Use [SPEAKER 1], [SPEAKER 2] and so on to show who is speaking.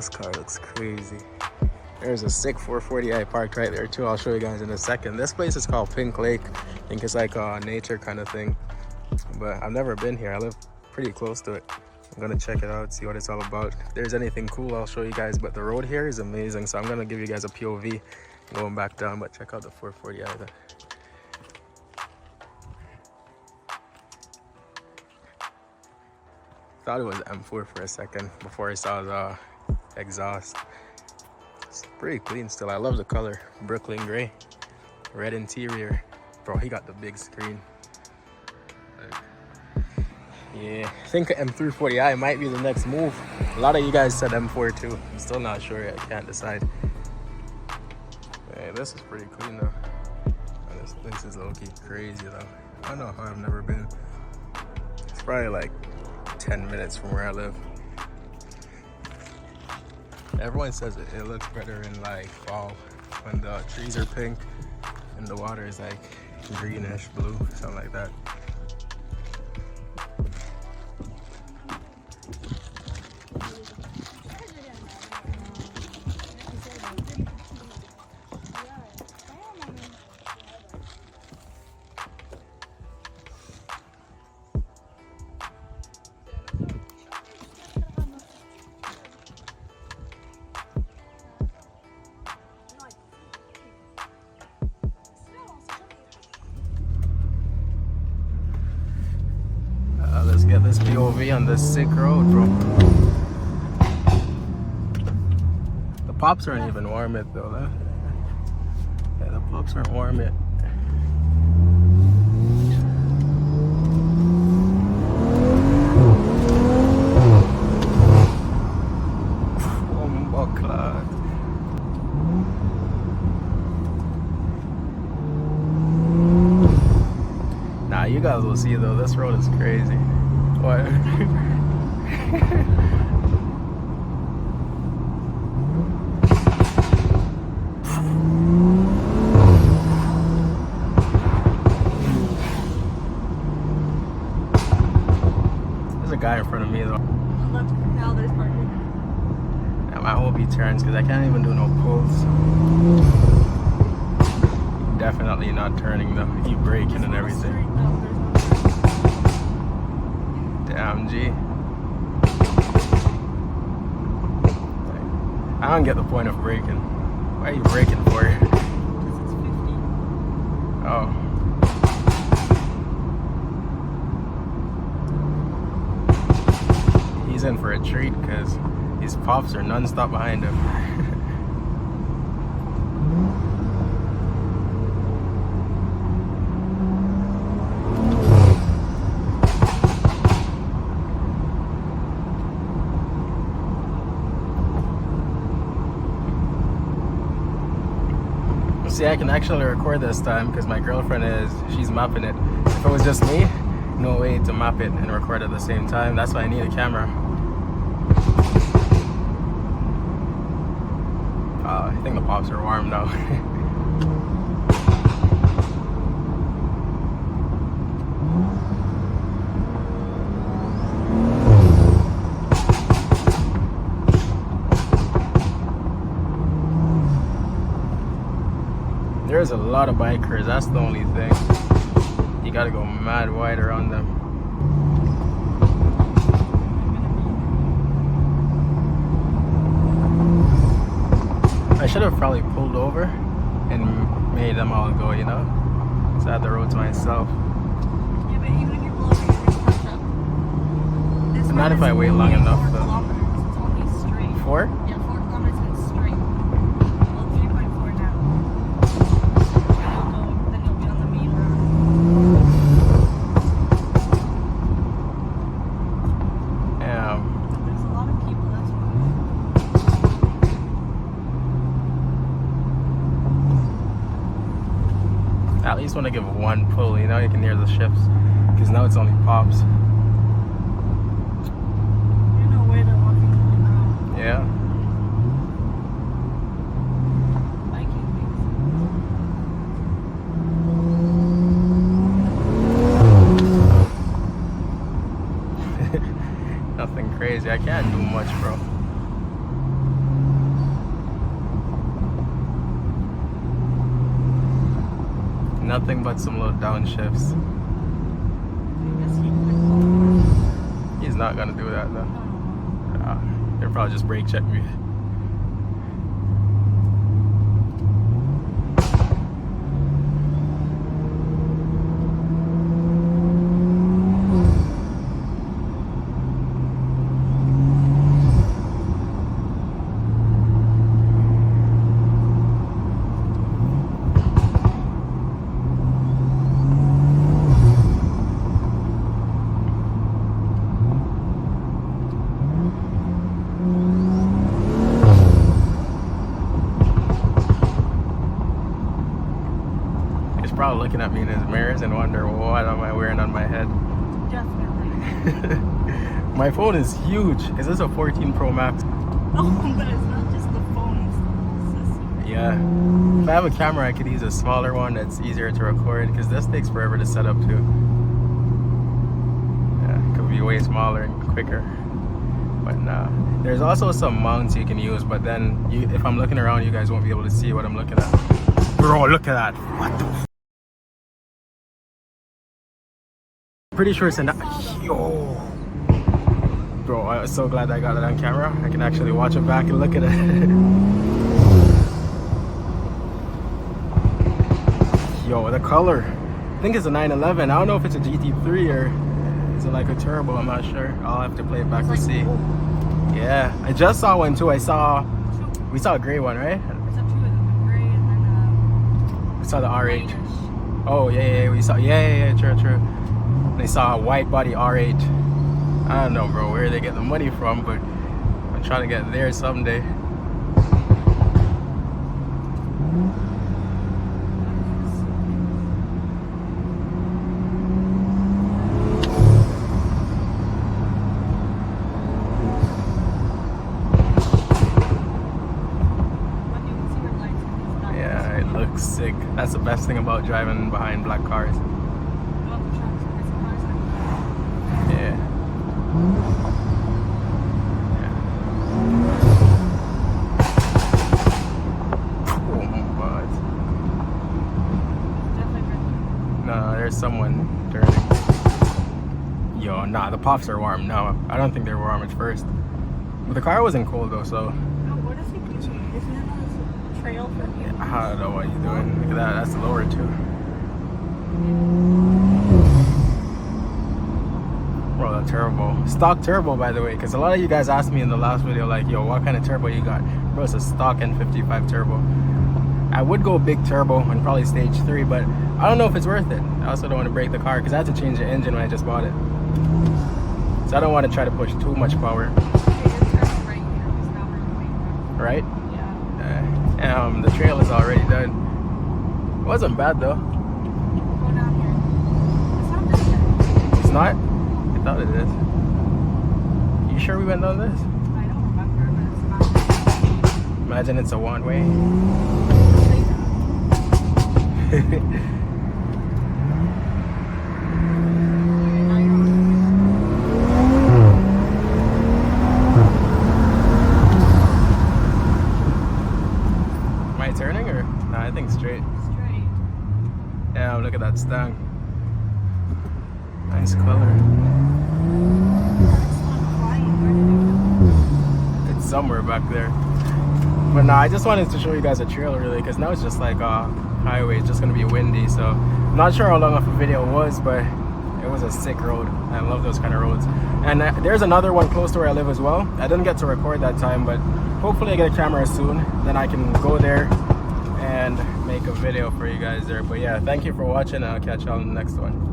[SPEAKER 1] This car looks crazy. There's a sick 440i parked right there too. I'll show you guys in a second. This place is called Pink Lake. I think it's like a nature kind of thing. But I've never been here. I live pretty close to it. I'm gonna check it out, see what it's all about. If there's anything cool, I'll show you guys. But the road here is amazing. So I'm gonna give you guys a POV going back down. But check out the 440i there. Thought it was M4 for a second before I saw the exhaust. It's pretty clean still. I love the color. Brooklyn gray. Red interior. Bro, he got the big screen. Yeah, I think M340i might be the next move. A lot of you guys said M4 too. I'm still not sure yet. I can't decide. Hey, this is pretty clean though. Oh, this place is low-key crazy though. I don't know how I've never been. It's probably like 10 minutes from where I live. Everyone says it looks better in like fall when the trees are pink and the water is like greenish blue, something like that. Let's get this POV on this sick road, bro. The pops aren't even warm yet though, huh? Yeah, the pops aren't warm yet. Nah, you guys will see though, this road is crazy. What? There's a guy in front of me though.
[SPEAKER 2] Now there's parking.
[SPEAKER 1] I hope he turns because I can't even do no pulls. Definitely not turning though. He braking and everything. Damn, G. I don't get the point of braking. Why are you braking for?
[SPEAKER 2] Because it's 50.
[SPEAKER 1] Oh. He's in for a treat because these pops are non-stop behind him. See, I can actually record this time because my girlfriend she's mapping it. If it was just me, no way to map it and record at the same time. That's why I need a camera. I think the pops are warm now. There's a lot of bikers, that's the only thing. You gotta go mad wide around them. I should have probably pulled over and made them all go, you know? So I had the road to myself.
[SPEAKER 2] Yeah, but even if you pull over, you're going to catch up. This
[SPEAKER 1] Not if I wait long enough, though.
[SPEAKER 2] 4 kilometers. It's only straight.
[SPEAKER 1] 4?
[SPEAKER 2] Yeah, 4 kilometers and it's straight. Well, 3.4 now. Then you'll be on the main road.
[SPEAKER 1] Damn.
[SPEAKER 2] But there's a lot of people, that's why.
[SPEAKER 1] At least want to give one pull, you know, you can hear the shifts. Because now it's only pops.
[SPEAKER 2] You know where they're walking now.
[SPEAKER 1] Yeah.
[SPEAKER 2] Biking
[SPEAKER 1] Nothing crazy. I can't do much, bro. Nothing but some little downshifts. He's not gonna do that though. They'll probably just brake check me. Probably looking at me in his mirrors and wonder what am I wearing on my head.
[SPEAKER 2] Definitely.
[SPEAKER 1] My phone is huge. Is this a 14 Pro Max?
[SPEAKER 2] Oh, but it's not just the phone, it's the whole system.
[SPEAKER 1] Yeah. If I have a camera, I could use a smaller one that's easier to record because this takes forever to set up too. Yeah, it could be way smaller and quicker. But nah. There's also some mounts you can use, but then if I'm looking around, you guys won't be able to see what I'm looking at. Bro, look at that. What the f? Pretty sure it's an... Yo. Bro, I'm so glad I got it on camera. I can actually watch it back and look at it. Yo, the color. I think it's a 911. I don't know if it's a GT3 or is it like a turbo. I'm not sure. I'll have to play it back to see. Yeah, I just saw one too. We saw a gray one, right? We saw the R8. Oh yeah, we saw true. They saw a white body R8. I don't know, bro, where they get the money from, but I'm trying to get there someday. Yeah, it looks sick. That's the best thing about driving behind black cars. Yeah. Oh my god. No, there's someone turning. Yo, nah, the pops are warm. No, I don't think they were warm at first. But the car wasn't cold though, so.
[SPEAKER 2] What is he doing? Isn't it on this trail for him?
[SPEAKER 1] I don't know what you're doing. Look at that, that's the lower too. Bro, the turbo. Stock turbo, by the way, because a lot of you guys asked me in the last video, like, yo, what kind of turbo you got? Bro, it's a stock N55 turbo. I would go big turbo and probably stage 3, but I don't know if it's worth it. I also don't want to break the car because I had to change the engine when I just bought it. So I don't want to try to push too much power. Right? Yeah. The trail is already done. It wasn't bad though.
[SPEAKER 2] Go down here. It's not that bad.
[SPEAKER 1] It's not? I thought it is. You sure we went down this?
[SPEAKER 2] I don't remember, but it's not.
[SPEAKER 1] Imagine it's a one-way. Am I turning or? Nah, I think straight.
[SPEAKER 2] Straight.
[SPEAKER 1] Yeah, look at that stang. Nice color. It's somewhere back there. But nah, I just wanted to show you guys a trail really, because now it's just like a highway. It's just gonna be windy, so I'm not sure how long of a video it was, but it was a sick road. I love those kind of roads. And there's another one close to where I live as well. I didn't get to record that time, but hopefully I get a camera soon. Then I can go there and make a video for you guys there. But yeah, thank you for watching, and I'll catch you on the next one.